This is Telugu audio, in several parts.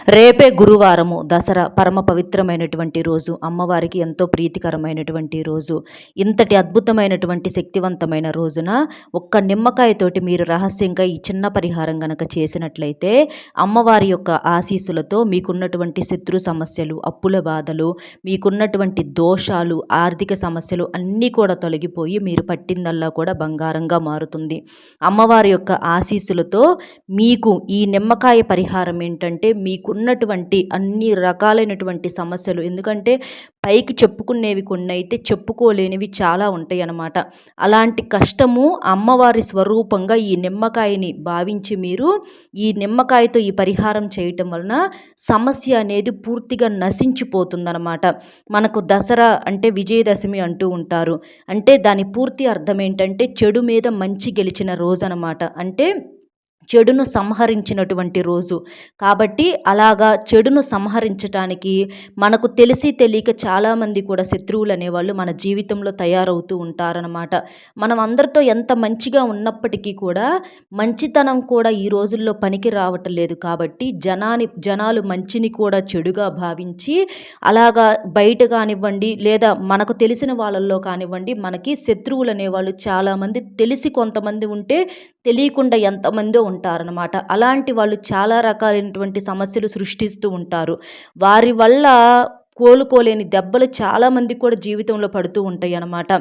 రేపే గురువారము దసరా పరమ పవిత్రమైనటువంటి రోజు. అమ్మవారికి ఎంతో ప్రీతికరమైనటువంటి రోజు. ఇంతటి అద్భుతమైనటువంటి శక్తివంతమైన రోజున ఒక్క నిమ్మకాయతోటి మీరు రహస్యంగా ఈ చిన్న పరిహారం గనక చేసినట్లయితే అమ్మవారి యొక్క ఆశీస్సులతో మీకున్నటువంటి శత్రు సమస్యలు, అప్పుల బాధలు, మీకున్నటువంటి దోషాలు, ఆర్థిక సమస్యలు అన్నీ కూడా తొలగిపోయి మీరు పట్టిందల్లా కూడా బంగారంగా మారుతుంది. అమ్మవారి యొక్క ఆశీస్సులతో మీకు ఈ నిమ్మకాయ పరిహారం ఏంటంటే మీకున్నటువంటి అన్ని రకాలైనటువంటి సమస్యలు, ఎందుకంటే పైకి చెప్పుకునేవి కొన్ని అయితే చెప్పుకోలేనివి చాలా ఉంటాయి అన్నమాట. అలాంటి కష్టము అమ్మవారి స్వరూపంగా ఈ నిమ్మకాయని భావించి మీరు ఈ నిమ్మకాయతో ఈ పరిహారం చేయటం వలన సమస్య అనేది పూర్తిగా నశించిపోతుందన్నమాట. మనకు దసరా అంటే విజయదశమి అంటూ ఉంటారు. అంటే దాని పూర్తి అర్థం ఏంటంటే చెడు మీద మంచి గెలిచిన రోజు అనమాట. అంటే చెడును సంహరించినటువంటి రోజు. కాబట్టి అలాగా చెడును సంహరించటానికి మనకు తెలిసి తెలియక చాలామంది కూడా శత్రువులు అనేవాళ్ళు మన జీవితంలో తయారవుతూ ఉంటారనమాట. మనం అందరితో ఎంత మంచిగా ఉన్నప్పటికీ కూడా మంచితనం కూడా ఈ రోజుల్లో పనికి రావటం లేదు. కాబట్టి జనాలు మంచిని కూడా చెడుగా భావించి అలాగా బయట కానివ్వండి లేదా మనకు తెలిసిన వాళ్ళల్లో కానివ్వండి మనకి శత్రువులు అనేవాళ్ళు చాలామంది తెలిసి కొంతమంది ఉంటే తెలియకుండా ఎంతమందో ఉంటారనమాట. అలాంటి వాళ్ళు చాలా రకాలైనటువంటి సమస్యలు సృష్టిస్తూ ఉంటారు. వారి వల్ల కోలుకోలేని దెబ్బలు చాలామంది కూడా జీవితంలో పడుతూ ఉంటాయి అన్నమాట.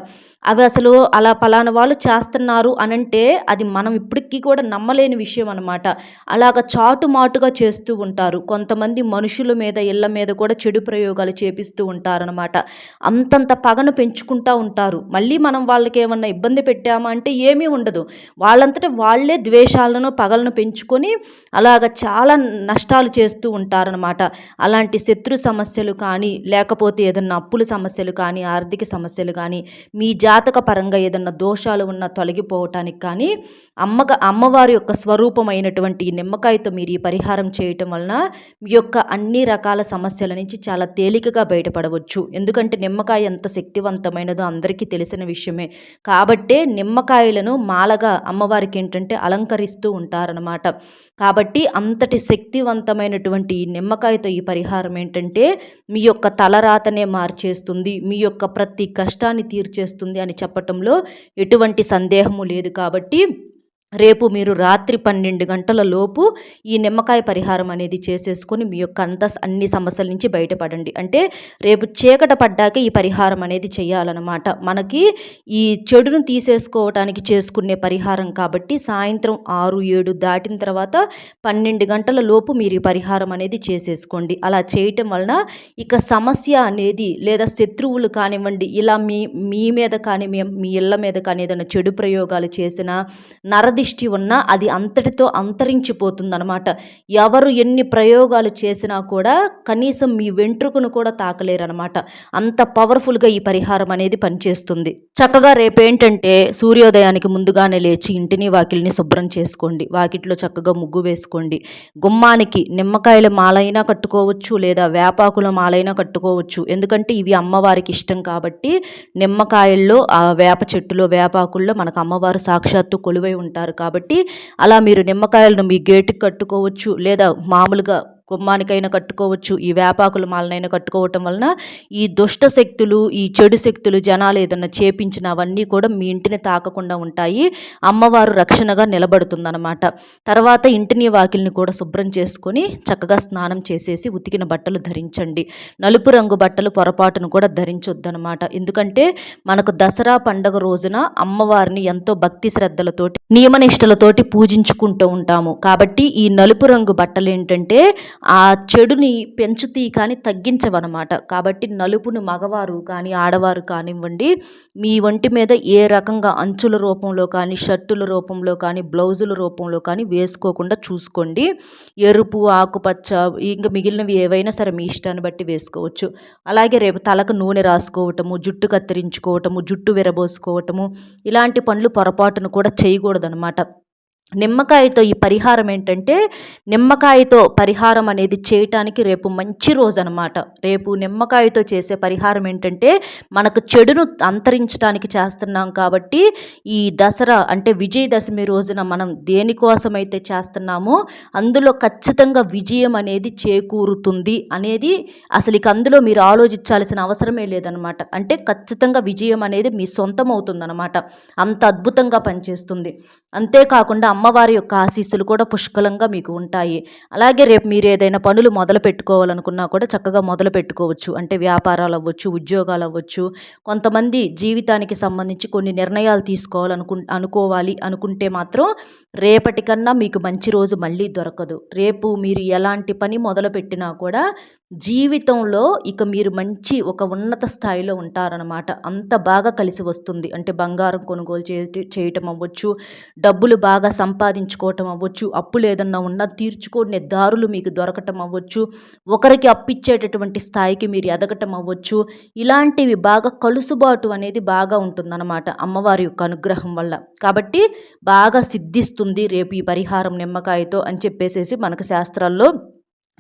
అవి అసలు అలా పలానా వాళ్ళు చేస్తున్నారు అనంటే అది మనం ఇప్పటికీ కూడా నమ్మలేని విషయం అనమాట. అలాగ చాటుమాటుగా చేస్తూ ఉంటారు. కొంతమంది మనుషుల మీద ఇళ్ళ మీద కూడా చెడు ప్రయోగాలు చేపిస్తూ ఉంటారనమాట. అంతంత పగను పెంచుకుంటూ ఉంటారు. మళ్ళీ మనం వాళ్ళకి ఏమన్నా ఇబ్బంది పెట్టామా అంటే ఏమీ ఉండదు. వాళ్ళంతటా వాళ్ళే ద్వేషాలను పగలను పెంచుకొని అలాగ చాలా నష్టాలు చేస్తూ ఉంటారనమాట. అలాంటి శత్రు సమస్యలు కానీ లేకపోతే ఏదన్నా అప్పుల సమస్యలు కానీ ఆర్థిక సమస్యలు కానీ మీ జాతక పరంగా ఏదన్నా దోషాలు ఉన్నా తొలగిపోవటానికి కానీ అమ్మవారి యొక్క స్వరూపమైనటువంటి ఈ నిమ్మకాయతో మీరు ఈ పరిహారం చేయటం వలన మీ యొక్క అన్ని రకాల సమస్యల నుంచి చాలా తేలికగా బయటపడవచ్చు. ఎందుకంటే నిమ్మకాయ ఎంత శక్తివంతమైనదో అందరికీ తెలిసిన విషయమే. కాబట్టే నిమ్మకాయలను మాలగా అమ్మవారికి ఏంటంటే అలంకరిస్తూ ఉంటారనమాట. కాబట్టి అంతటి శక్తివంతమైనటువంటి ఈ నిమ్మకాయతో ఈ పరిహారం ఏంటంటే మీ యొక్క తలరాతనే మార్చేస్తుంది, మీ యొక్క ప్రతి కష్టాన్ని తీర్చేస్తుంది అని చెప్పటంలో ఎటువంటి సందేహము లేదు. కాబట్టి రేపు మీరు రాత్రి 12 గంటల లోపు ఈ నిమ్మకాయ పరిహారం అనేది చేసేసుకొని మీ యొక్క అన్ని సమస్యల నుంచి బయటపడండి. అంటే రేపు చీకట పడ్డాకే ఈ పరిహారం అనేది చేయాలన్నమాట. మనకి ఈ చెడును తీసేసుకోవటానికి చేసుకునే పరిహారం కాబట్టి సాయంత్రం 6, 7 దాటిన తర్వాత 12 గంటల లోపు మీరు ఈ పరిహారం అనేది చేసేసుకోండి. అలా చేయటం వలన ఇక సమస్య అనేది లేదా శత్రువులు కానివ్వండి ఇలా మీ మీద కానీ మీ ఇళ్ళ మీద కానీ ఏదైనా చెడు ప్రయోగాలు చేసినా నరదిష్టి ఉన్నా అది అంతటితో అంతరించిపోతుందన్నమాట. ఎవరు ఎన్ని ప్రయోగాలు చేసినా కూడా కనీసం మీ వెంట్రుకను కూడా తాకలేరనమాట. అంత పవర్ఫుల్గా ఈ పరిహారం అనేది పనిచేస్తుంది. చక్కగా రేపేంటంటే సూర్యోదయానికి ముందుగానే లేచి ఇంటిని వాకిలిని శుభ్రం చేసుకోండి. వాకిట్లో చక్కగా ముగ్గు వేసుకోండి. గుమ్మానికి నిమ్మకాయల మాలైనా కట్టుకోవచ్చు లేదా వేపాకుల మాలైనా కట్టుకోవచ్చు. ఎందుకంటే ఇవి అమ్మవారికి ఇష్టం కాబట్టి నిమ్మకాయల్లో ఆ వేప చెట్టులో వేపాకుల్లో మనకు అమ్మవారు సాక్షాత్తు కొలువై ఉంటారు కాబట్టి అలా మీరు నిమ్మకాయలను మీ గేటుకి కట్టుకోవచ్చు లేదా మామూలుగా గుమ్మానికైనా కట్టుకోవచ్చు. ఈ వేపాకుల మాలనైనా కట్టుకోవటం వలన ఈ దుష్ట శక్తులు ఈ చెడు శక్తులు జనాలు ఏదన్నా చేపించిన అవన్నీ కూడా మీ ఇంటిని తాకకుండా ఉంటాయి. అమ్మవారు రక్షణగా నిలబడుతుందన్నమాట. తర్వాత ఇంటిని వాకిల్ని కూడా శుభ్రం చేసుకొని చక్కగా స్నానం చేసేసి ఉతికిన బట్టలు ధరించండి. నలుపు రంగు బట్టలు పొరపాటును కూడా ధరించొద్దనమాట. ఎందుకంటే మనకు దసరా పండుగ రోజున అమ్మవారిని ఎంతో భక్తి శ్రద్ధలతోటి నియమనిష్టలతోటి పూజించుకుంటూ ఉంటాము. కాబట్టి ఈ నలుపు రంగు బట్టలు ఏంటంటే ఆ చెడుని పెంచుతీ కానీ తగ్గించవన్నమాట. కాబట్టి నలుపును మగవారు కానీ ఆడవారు కానివ్వండి మీ ఒంటి మీద ఏ రకంగా అంచుల రూపంలో కానీ షర్టుల రూపంలో కానీ బ్లౌజుల రూపంలో కానీ వేసుకోకుండా చూసుకోండి. ఎరుపు ఆకుపచ్చ ఇంకా మిగిలినవి ఏవైనా సరే మీ ఇష్టాన్ని బట్టి వేసుకోవచ్చు. అలాగే రేపు తలకు నూనె రాసుకోవటము, జుట్టు కత్తిరించుకోవటము, జుట్టు విరబోసుకోవటము ఇలాంటి పనులు పొరపాటును కూడా చేయకూడదనమాట. నిమ్మకాయతో ఈ పరిహారం ఏంటంటే, నిమ్మకాయతో పరిహారం అనేది చేయటానికి రేపు మంచి రోజనమాట. రేపు నిమ్మకాయతో చేసే పరిహారం ఏంటంటే, మనకు చెడును అంతరించడానికి చేస్తున్నాం కాబట్టి, ఈ దసరా అంటే విజయదశమి రోజున మనం దేనికోసమైతే చేస్తున్నామో, అందులో ఖచ్చితంగా విజయం అనేది చేకూరుతుంది అనేది అసలిక అందులో మీరు ఆలోచించాల్సిన అవసరమే లేదనమాట. అంటే ఖచ్చితంగా విజయం అనేది మీ సొంతం అవుతుందనమాట. అంత అద్భుతంగా పనిచేస్తుంది. అంతేకాకుండా అమ్మవారి యొక్క ఆశీస్సులు కూడా పుష్కలంగా మీకు ఉంటాయి. అలాగే రేపు మీరు ఏదైనా పనులు మొదలు పెట్టుకోవాలనుకున్నా కూడా చక్కగా మొదలు పెట్టుకోవచ్చు. అంటే వ్యాపారాలు అవ్వచ్చు, ఉద్యోగాలు అవ్వచ్చు. కొంతమంది జీవితానికి సంబంధించి కొన్ని నిర్ణయాలు అనుకోవాలి అనుకుంటే మాత్రం రేపటికన్నా మీకు మంచి రోజు మళ్ళీ దొరకదు. రేపు మీరు ఎలాంటి పని మొదలుపెట్టినా కూడా జీవితంలో ఇక మీరు మంచి ఒక ఉన్నత స్థాయిలో ఉంటారనమాట. అంత బాగా కలిసి వస్తుంది. అంటే బంగారం కొనుగోలు చేయటం అవ్వచ్చు, డబ్బులు బాగా సంపాదించుకోవటం అవ్వచ్చు, అప్పులు ఏదన్నా ఉన్నా తీర్చుకునే దారులు మీకు దొరకటం అవ్వచ్చు, ఒకరికి అప్పిచ్చేటటువంటి స్థాయికి మీరు ఎదగటం అవ్వచ్చు. ఇలాంటివి బాగా కలుసుబాటు అనేది బాగా ఉంటుందన్నమాట అమ్మవారి యొక్క అనుగ్రహం వల్ల. కాబట్టి బాగా సిద్ధిస్తుంది రేపు ఈ పరిహారం నిమ్మకాయతో అని చెప్పేసేసి మనకు శాస్త్రాల్లో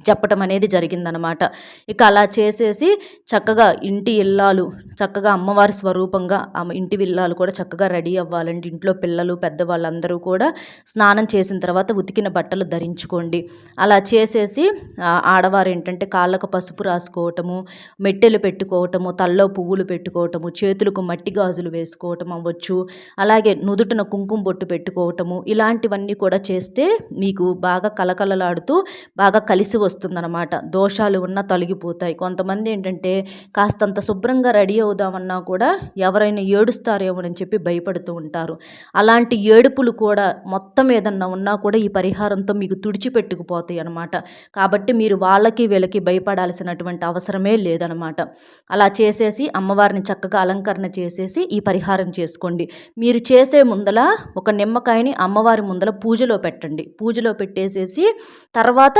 చెప్పటం అనేది జరిగిందనమాట. ఇక అలా చేసేసి చక్కగా ఇంటి ఇల్లాలు చక్కగా అమ్మవారి స్వరూపంగా ఇంటి ఇల్లాలు కూడా చక్కగా రెడీ అవ్వాలండి. ఇంట్లో పిల్లలు పెద్దవాళ్ళందరూ కూడా స్నానం చేసిన తర్వాత ఉతికిన బట్టలు ధరించుకోండి. అలా చేసేసి ఆడవారు ఏంటంటే కాళ్ళకు పసుపు రాసుకోవటము, మెట్టెలు పెట్టుకోవటము, తల్లో పువ్వులు పెట్టుకోవటము, చేతులకు మట్టి గాజులు వేసుకోవటం అవ్వచ్చు, అలాగే నుదుటిన కుంకుమ బొట్టు పెట్టుకోవటము, ఇలాంటివన్నీ కూడా చేస్తే మీకు బాగా కలకలలాడుతూ బాగా కలిసి వస్తుందన్నమాట. దోషాలు ఉన్నా తొలగిపోతాయి. కొంతమంది ఏంటంటే కాస్తంత శుభ్రంగా రెడీ అవుదామన్నా కూడా ఎవరైనా ఏడుస్తారేమోనని చెప్పి భయపడుతూ ఉంటారు. అలాంటి ఏడుపులు కూడా మొత్తం ఏదన్నా ఉన్నా కూడా ఈ పరిహారంతో మీకు తుడిచిపెట్టుకుపోతాయి అన్నమాట. కాబట్టి మీరు వాళ్ళకి వీళ్ళకి భయపడాల్సినటువంటి అవసరమే లేదనమాట. అలా చేసేసి అమ్మవారిని చక్కగా అలంకరణ చేసేసి ఈ పరిహారం చేసుకోండి. మీరు చేసే ముందల ఒక నిమ్మకాయని అమ్మవారి ముందల పూజలో పెట్టండి. పూజలో పెట్టేసేసి తర్వాత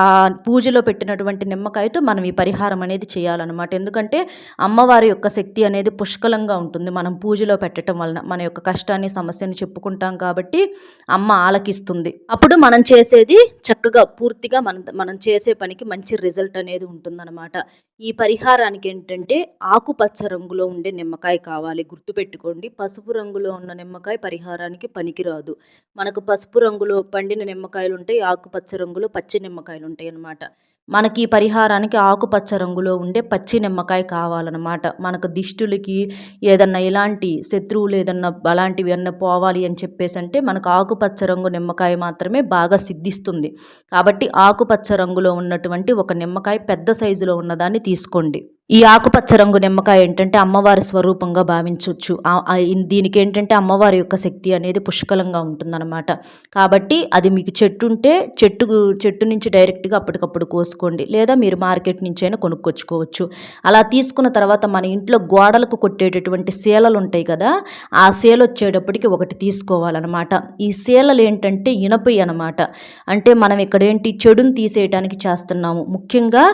ఆ పూజలో పెట్టినటువంటి నిమ్మకాయతో మనం ఈ పరిహారం అనేది చేయాలన్నమాట. ఎందుకంటే అమ్మవారి యొక్క శక్తి అనేది పుష్కలంగా ఉంటుంది. మనం పూజలో పెట్టడం వలన మన యొక్క కష్టాన్ని సమస్యని చెప్పుకుంటాం కాబట్టి అమ్మ ఆలకిస్తుంది. అప్పుడు మనం చేసేది చక్కగా పూర్తిగా మనం చేసే పనికి మంచి రిజల్ట్ అనేది ఉంటుందన్నమాట. ఈ పరిహారానికి ఏంటంటే ఆకుపచ్చ రంగులో ఉండే నిమ్మకాయ కావాలి. గుర్తుపెట్టుకోండి, పసుపు రంగులో ఉన్న నిమ్మకాయ పరిహారానికి పనికిరాదు. మనకు పసుపు రంగులో పండిన నిమ్మకాయలు ఉంటాయి, ఆకుపచ్చ రంగులో పచ్చి నిమ్మకాయలు ఉంటాయి అన్నమాట. మనకి ఈ పరిహారానికి ఆకుపచ్చ రంగులో ఉండే పచ్చి నిమ్మకాయ కావాలన్నమాట. మనకు దిష్టులకి ఏదన్నా ఇలాంటి శత్రువులు ఏదన్నా అలాంటివి ఏమన్నా పోవాలి అని చెప్పేసి అంటే మనకు ఆకుపచ్చ రంగు నిమ్మకాయ మాత్రమే బాగా సిద్ధిస్తుంది. కాబట్టి ఆకుపచ్చ రంగులో ఉన్నటువంటి ఒక నిమ్మకాయ పెద్ద సైజులో ఉన్నదాన్ని తీసుకోండి. ఈ ఆకుపచ్చ రంగు నిమ్మకాయ ఏంటంటే అమ్మవారి స్వరూపంగా భావించవచ్చు. దీనికి ఏంటంటే అమ్మవారి యొక్క శక్తి అనేది పుష్కలంగా ఉంటుందన్నమాట. కాబట్టి అది మీకు చెట్టు ఉంటే చెట్టు నుంచి డైరెక్ట్గా అప్పటికప్పుడు కోసుకోండి, లేదా మీరు మార్కెట్ నుంచి అయినా కొనుక్కొచ్చుకోవచ్చు. అలా తీసుకున్న తర్వాత మన ఇంట్లో గోడలకు కొట్టేటటువంటి శీలలు ఉంటాయి కదా, ఆ శీల వచ్చేటప్పటికి ఒకటి తీసుకోవాలన్నమాట. ఈ శీలలు ఏంటంటే ఇనపై అనమాట. అంటే మనం ఇక్కడ ఏంటి చెడుని తీసేయడానికి చేస్తున్నాము. ముఖ్యంగా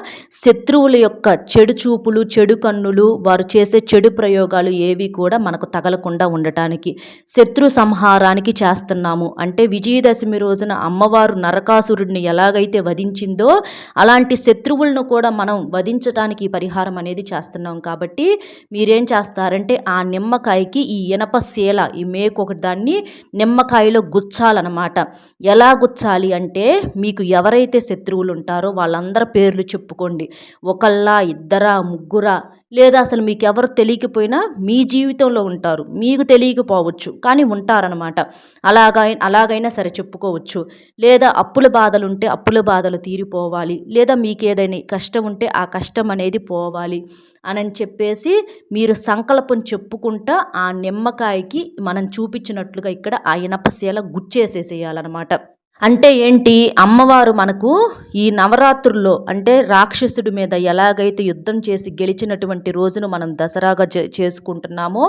శత్రువుల యొక్క చెడు చూపులు, చెడు కన్నులు, వారు చేసే చెడు ప్రయోగాలు ఏవి కూడా మనకు తగలకుండా ఉండటానికి, శత్రు సంహారానికి చేస్తున్నాము. అంటే విజయదశమి రోజున అమ్మవారు నరకాసురుడిని ఎలాగైతే వధించిందో అలాంటి శత్రువులను కూడా మనం వధించడానికి ఈ పరిహారం అనేది చేస్తున్నాం. కాబట్టి మీరేం చేస్తారంటే ఆ నిమ్మకాయకి ఈ ఇనప శీల, ఈ మేకొక దాన్ని నిమ్మకాయలో గుచ్చాలన్నమాట. ఎలా గుచ్చాలి అంటే మీకు ఎవరైతే శత్రువులు ఉంటారో వాళ్ళందరి పేర్లు చెప్పుకోండి. ఒకళ్ళ, ఇద్దరా, ముగ్గురా, లేదా అసలు మీకు ఎవరు తెలియకపోయినా మీ జీవితంలో ఉంటారు, మీకు తెలియకపోవచ్చు కానీ ఉంటారనమాట. అలాగైనా సరే చెప్పుకోవచ్చు. లేదా అప్పుల బాధలు ఉంటే అప్పుల బాధలు తీరిపోవాలి, లేదా మీకు ఏదైనా కష్టం ఉంటే ఆ కష్టం అనేది పోవాలి అని చెప్పేసి మీరు సంకల్పం చెప్పుకుంటా ఆ నిమ్మకాయకి మనం చూపించినట్లుగా ఇక్కడ ఆ ఇనపశీల గుచ్చేసేసేయాలన్నమాట. అంటే ఏంటి, అమ్మవారు మనకు ఈ నవరాత్రుల్లో అంటే రాక్షసుడి మీద ఎలాగైతే యుద్ధం చేసి గెలిచినటువంటి రోజును మనం దసరాగా చేసుకుంటున్నామో,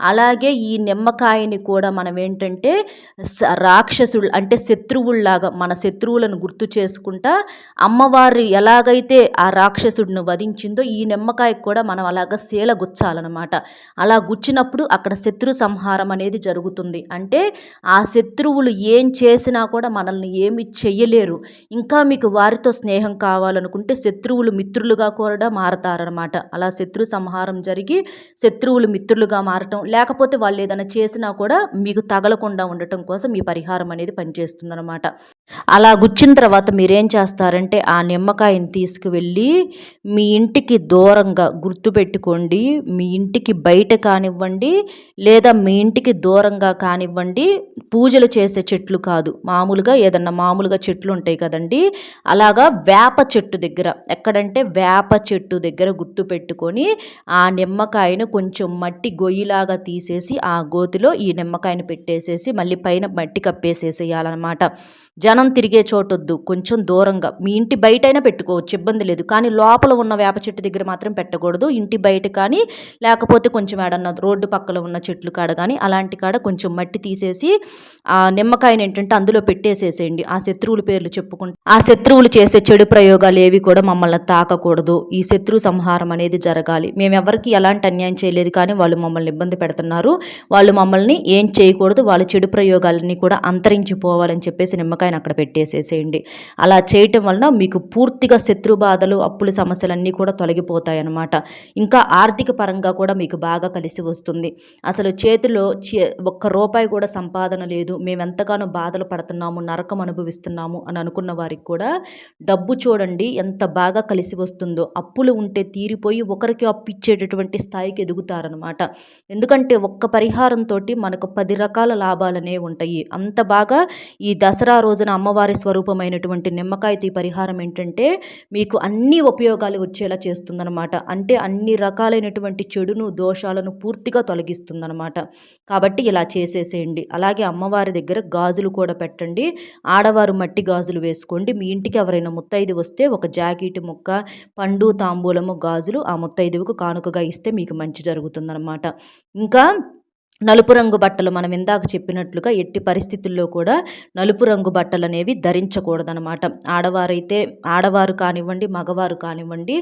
అలాగే ఈ నిమ్మకాయని కూడా మనం ఏంటంటే రాక్షసుడు అంటే శత్రువుల్లాగా మన శత్రువులను గుర్తు చేసుకుంటా అమ్మవారు ఎలాగైతే ఆ రాక్షసుడిని వధించిందో ఈ నిమ్మకాయకు కూడా మనం అలాగా శీల గుచ్చాలన్నమాట. అలా గుచ్చినప్పుడు అక్కడ శత్రు సంహారం అనేది జరుగుతుంది. అంటే ఆ శత్రువులు ఏం చేసినా కూడా మనల్ని ఏమి చెయ్యలేరు. ఇంకా మీకు వారితో స్నేహం కావాలనుకుంటే శత్రువులు మిత్రులుగా కూడా మారతారనమాట. అలా శత్రు సంహారం జరిగి శత్రువులు మిత్రులుగా మారటం, లేకపోతే వాళ్ళు ఏదైనా చేసినా కూడా మీకు తగలకుండా ఉండటం కోసం ఈ పరిహారం అనేది పనిచేస్తుందనమాట. అలా గుచ్చిన తర్వాత మీరేం చేస్తారంటే ఆ నిమ్మకాయని తీసుకువెళ్ళి మీ ఇంటికి దూరంగా గుర్తుపెట్టుకోండి. మీ ఇంటికి బయట కానివ్వండి, లేదా మీ ఇంటికి దూరంగా కానివ్వండి, పూజలు చేసే చెట్లు కాదు, మామూలుగా ఏదన్నా మామూలుగా చెట్లు ఉంటాయి కదండి, అలాగా వేప చెట్టు దగ్గర, ఎక్కడంటే వేప చెట్టు దగ్గర గుర్తుపెట్టుకొని ఆ నిమ్మకాయను కొంచెం మట్టి గొయ్యిలాగా తీసేసి ఆ గోతిలో ఈ నిమ్మకాయను పెట్టేసేసి మళ్ళీ పైన మట్టి కప్పేసేసేయాలన్నమాట. జనం తిరిగే చోటొద్దు, కొంచెం దూరంగా మీ ఇంటి బయటైనా పెట్టుకోవచ్చు, ఇబ్బంది లేదు. కానీ లోపల ఉన్న వేప చెట్టు దగ్గర మాత్రం పెట్టకూడదు. ఇంటి బయట కానీ లేకపోతే కొంచెం ఏడన్నా రోడ్డు పక్కన ఉన్న చెట్లు కాడ కానీ అలాంటి కాడ కొంచెం మట్టి తీసేసి ఆ నిమ్మకాయని ఏంటంటే అందులో పెట్టేసేసేయండి. ఆ శత్రువుల పేర్లు చెప్పుకుంటూ ఆ శత్రువులు చేసే చెడు ప్రయోగాలు ఏవి కూడా మమ్మల్ని తాకకూడదు, ఈ శత్రు సంహారం అనేది జరగాలి, మేము ఎవరికి ఎలాంటి అన్యాయం చేయలేదు కానీ వాళ్ళు మమ్మల్ని ఇబ్బంది పెడుతున్నారు, వాళ్ళు మమ్మల్ని ఏం చేయకూడదు, వాళ్ళ చెడు ప్రయోగాలన్నీ కూడా అంతరించిపోవాలని చెప్పేసి నిమ్మకాయని అక్కడ పెట్టేసేసేయండి. అలా చేయటం వలన మీకు పూర్తిగా శత్రు బాధలు అప్పుల సమస్యలన్నీ కూడా తొలగిపోతాయి అన్నమాట. ఇంకా ఆర్థిక పరంగా కూడా మీకు బాగా కలిసి వస్తుంది. అసలు చేతిలో ఒక్క రూపాయి కూడా సంపాదన లేదు, మేము ఎంతగానో బాధలు పడుతున్నాము, నరకం అనుభవిస్తున్నాము అని అనుకున్న వారికి కూడా డబ్బు చూడండి ఎంత బాగా కలిసి వస్తుందో. అప్పులు ఉంటే తీరిపోయి ఒకరికి అప్పు ఇచ్చేటటువంటి స్థాయికి ఎదుగుతారనమాట. ఎందుకంటే ఒక్క పరిహారంతో మనకు 10 రకాల లాభాలనే ఉంటాయి. అంత బాగా ఈ దసరా రోజున అమ్మవారి స్వరూపమైనటువంటి నిమ్మకాయతో ఈ పరిహారం ఏంటంటే మీకు అన్ని ఉపయోగాలు వచ్చేలా చేస్తుందనమాట. అంటే అన్ని రకాలైనటువంటి చెడును దోషాలను పూర్తిగా తొలగిస్తుందనమాట. కాబట్టి ఇలా చేసేసేయండి. అలాగే అమ్మవారి దగ్గర గాజులు కూడా పెట్టండి. ఆడవారు మట్టి గాజులు వేసుకోండి. మీ ఇంటికి ఎవరైనా ముత్తైదు వస్తే ఒక జాకెట్ ముక్క, పండు, తాంబూలము, గాజులు ఆ ముత్తైదువుకు కానుకగా ఇస్తే మీకు మంచి జరుగుతుందనమాట. ఇంకా నలుపు రంగు బట్టలు మనం ఇందాక చెప్పినట్లుగా ఎట్టి పరిస్థితుల్లో కూడా నలుపు రంగు బట్టలు అనేవి ధరించకూడదనమాట. ఆడవారు కానివ్వండి, మగవారు కానివ్వండి,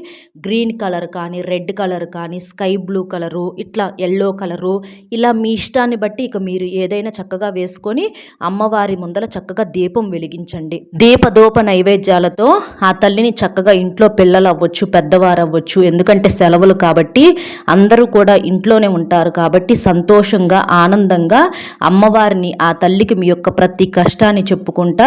గ్రీన్ కలర్ కానీ, రెడ్ కలర్ కానీ, స్కై బ్లూ కలరు, ఇట్లా ఎల్లో కలరు, ఇలా మీ ఇష్టాన్ని బట్టి ఇక మీరు ఏదైనా చక్కగా వేసుకొని అమ్మవారి ముందల చక్కగా దీపం వెలిగించండి. దీపదోప నైవేద్యాలతో ఆ తల్లిని చక్కగా ఇంట్లో పిల్లలు అవ్వచ్చు, పెద్దవారు అవ్వచ్చు, ఎందుకంటే సెలవులు కాబట్టి అందరూ కూడా ఇంట్లోనే ఉంటారు కాబట్టి సంతోషంగా ఆనందంగా అమ్మవారిని ఆ తల్లికి మీ యొక్క ప్రతి కష్టాన్ని చెప్పుకుంటా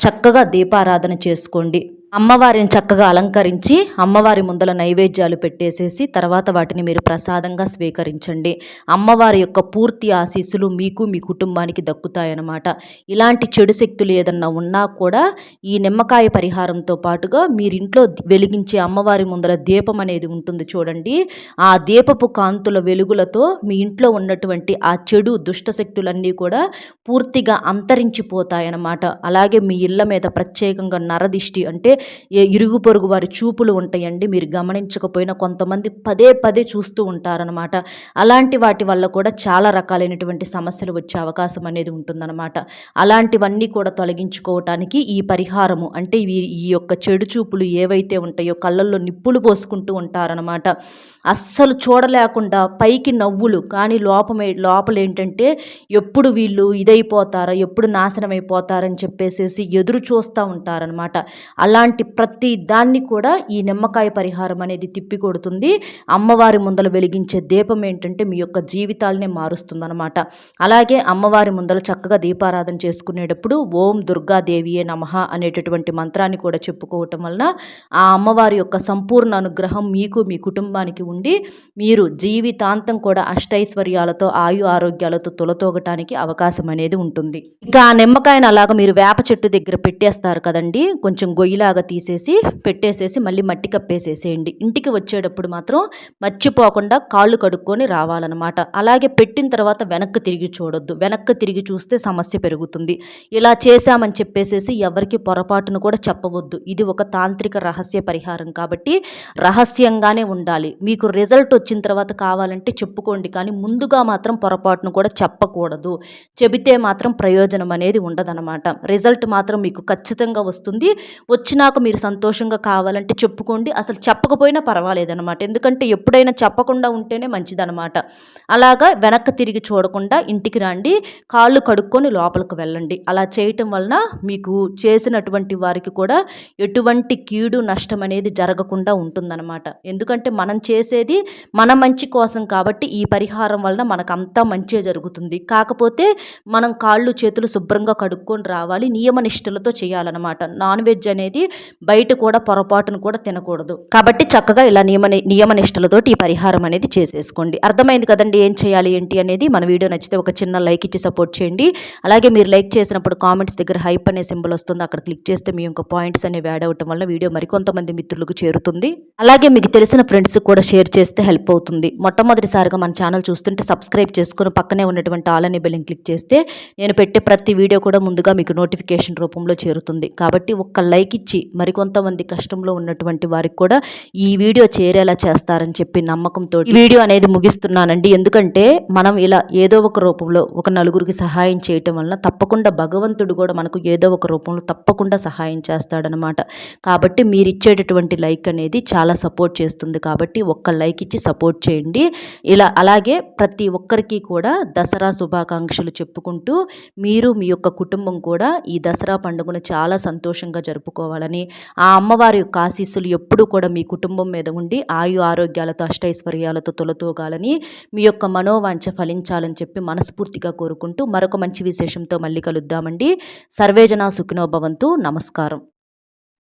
చక్కగా దీపారాధన చేసుకోండి. అమ్మవారిని చక్కగా అలంకరించి అమ్మవారి ముందల నైవేద్యాలు పెట్టేసేసి తర్వాత వాటిని మీరు ప్రసాదంగా స్వీకరించండి. అమ్మవారి యొక్క పూర్తి ఆశీస్సులు మీకు మీ కుటుంబానికి దక్కుతాయన్నమాట. ఇలాంటి చెడు శక్తులు ఏదన్నా ఉన్నా కూడా ఈ నిమ్మకాయ పరిహారంతో పాటుగా మీరింట్లో వెలిగించే అమ్మవారి ముందర దీపం అనేది ఉంటుంది చూడండి, ఆ దీపపు కాంతుల వెలుగులతో మీ ఇంట్లో ఉన్నటువంటి ఆ చెడు దుష్టశక్తులన్నీ కూడా పూర్తిగా అంతరించిపోతాయన్నమాట. అలాగే మీ ఇళ్ళ మీద ప్రత్యేకంగా నరదిష్టి అంటే ఇరుగు పొరుగు వారి చూపులు ఉంటాయండి, మీరు గమనించకపోయినా కొంతమంది పదే పదే చూస్తూ ఉంటారనమాట. అలాంటి వాటి వల్ల కూడా చాలా రకాలైనటువంటి సమస్యలు వచ్చే అవకాశం అనేది ఉంటుందన్నమాట. అలాంటివన్నీ కూడా తొలగించుకోవటానికి ఈ పరిహారము అంటే ఈ యొక్క చెడు చూపులు ఏవైతే ఉంటాయో కళ్ళల్లో నిప్పులు పోసుకుంటూ ఉంటారనమాట. అస్సలు చూడలేకుండా పైకి నవ్వులు కానీ లోపలేంటంటే ఎప్పుడు వీళ్ళు ఇదైపోతారా, ఎప్పుడు నాశనం అయిపోతారని చెప్పేసేసి ఎదురు చూస్తూ ఉంటారనమాట. అలాంటి ప్రతి దాన్ని కూడా ఈ నిమ్మకాయ పరిహారం అనేది తిప్పికొడుతుంది. అమ్మవారి ముందల వెలిగించే దీపం ఏంటంటే మీ యొక్క జీవితాలనే మారుస్తుందన్నమాట. అలాగే అమ్మవారి ముందల చక్కగా దీపారాధన చేసుకునేటప్పుడు ఓం దుర్గాదేవియే నమః అనేటటువంటి మంత్రాన్ని కూడా చెప్పుకోవటం వలన ఆ అమ్మవారి యొక్క సంపూర్ణ అనుగ్రహం మీకు మీ కుటుంబానికి ఉండి మీరు జీవితాంతం కూడా అష్టైశ్వర్యాలతో ఆయు ఆరోగ్యాలతో తొలతోగటానికి అవకాశం అనేది ఉంటుంది. ఇక ఆ నిమ్మకాయను అలాగా మీరు వేప చెట్టు దగ్గర పెట్టేస్తారు కదండి, కొంచెం గొయ్యిలాగా లాగా తీసేసి పెట్టేసేసి మళ్ళీ మట్టి కప్పేసేసేయండి. ఇంటికి వచ్చేటప్పుడు మాత్రం మర్చిపోకుండా కాళ్ళు కడుక్కొని రావాలన్నమాట. అలాగే పెట్టిన తర్వాత వెనక్కి తిరిగి చూడొద్దు. వెనక్కి తిరిగి చూస్తే సమస్య పెరుగుతుంది. ఇలా చేశామని చెప్పేసేసి ఎవరికి పొరపాటును కూడా చెప్పవద్దు. ఇది ఒక తాంత్రిక రహస్య పరిహారం కాబట్టి రహస్యంగానే ఉండాలి. మీకు రిజల్ట్ వచ్చిన తర్వాత కావాలంటే చెప్పుకోండి, కానీ ముందుగా మాత్రం పొరపాటును కూడా చెప్పకూడదు. చెబితే మాత్రం ప్రయోజనం అనేది ఉండదన్నమాట. రిజల్ట్ మాత్రం మీకు ఖచ్చితంగా వస్తుంది. వచ్చినాక మీరు సంతోషంగా కావాలంటే చెప్పుకోండి, అసలు చెప్పకపోయినా పర్వాలేదన్నమాట. ఎందుకంటే ఎప్పుడైనా చెప్పకుండా ఉంటేనే మంచిదన్నమాట. అలాగా వెనక్కి తిరిగి చూడకుండా ఇంటికి రండి, కాళ్ళు కడుక్కొని లోపలికి వెళ్ళండి. అలా చేయటం వలన మీకు చేసినటువంటి వారికి కూడా ఎటువంటి కీడు నష్టం అనేది జరగకుండా ఉంటుందన్నమాట. ఎందుకంటే మనం చేసేది మన మంచి కోసం కాబట్టి ఈ పరిహారం వలన మనకంతా మంచే జరుగుతుంది. కాకపోతే మనం కాళ్ళు చేతులు శుభ్రంగా కడుక్కొని రావాలి, నియమనిష్టలతో చేయాలన్నమాట. నాన్ వెజ్ అనేది బయట కూడా పొరపాటును కూడా తినకూడదు. కాబట్టి చక్కగా ఇలా నియమనిష్టలతోటి ఈ పరిహారం అనేది చేసేసుకోండి. అర్థమైంది కదండి ఏం చేయాలి ఏంటి అనేది. మన వీడియో నచ్చితే ఒక చిన్న లైక్ ఇచ్చి సపోర్ట్ చేయండి. అలాగే మీరు లైక్ చేసినప్పుడు కామెంట్స్ దగ్గర హైప్ అనే సింబల్ వస్తుంది, అక్కడ క్లిక్ చేస్తే మీ యొక్క పాయింట్స్ అనేవి యాడ్ అవ్వటం వల్ల వీడియో మరికొంతమంది మిత్రులకు చేరుతుంది. అలాగే మీకు తెలిసిన ఫ్రెండ్స్ కూడా షేర్ చేస్తే హెల్ప్ అవుతుంది. మొట్టమొదటిసారిగా మన ఛానల్ చూస్తుంటే సబ్స్క్రైబ్ చేసుకుని పక్కనే ఉన్నటువంటి ఆల్ అనే బెల్ని క్లిక్ చేస్తే నేను పెట్టే ప్రతి వీడియో కూడా ముందుగా మీకు నోటిఫికేషన్ రూపంలో చేరుతుంది. కాబట్టి ఒక్క లైక్ ఇచ్చి మరికొంతమంది కష్టంలో ఉన్నటువంటి వారికి కూడా ఈ వీడియో చేరేలా చేస్తారని చెప్పి నమ్మకంతో ఈ వీడియో అనేది ముగిస్తున్నానండి. ఎందుకంటే మనం ఇలా ఏదో ఒక రూపంలో ఒక నలుగురికి సహాయం చేయటం వలన తప్పకుండా భగవంతుడు కూడా మనకు ఏదో ఒక రూపంలో తప్పకుండా సహాయం చేస్తాడనమాట. కాబట్టి మీరు ఇచ్చేటటువంటి లైక్ అనేది చాలా సపోర్ట్ చేస్తుంది. కాబట్టి ఒక్క లైక్ ఇచ్చి సపోర్ట్ చేయండి. అలాగే ప్రతి ఒక్కరికి కూడా దసరా శుభాకాంక్షలు చెప్పుకుంటూ మీరు మీ యొక్క కుటుంబం కూడా ఈ దసరా పండుగను చాలా సంతోషంగా జరుపుకోవాలని, ఆ అమ్మవారి యొక్క ఆశీస్సులు ఎప్పుడూ కూడా మీ కుటుంబం మీద ఉండి ఆయు ఆరోగ్యాలతో అష్టైశ్వర్యాలతో తొలతూగాలని, మీ యొక్క మనోవాంఛ ఫలించాలని చెప్పి మనస్ఫూర్తిగా కోరుకుంటూ మరొక మంచి విశేషంతో మళ్ళీ కలుద్దామండి. సర్వేజన సుఖినో భవంతు. నమస్కారం.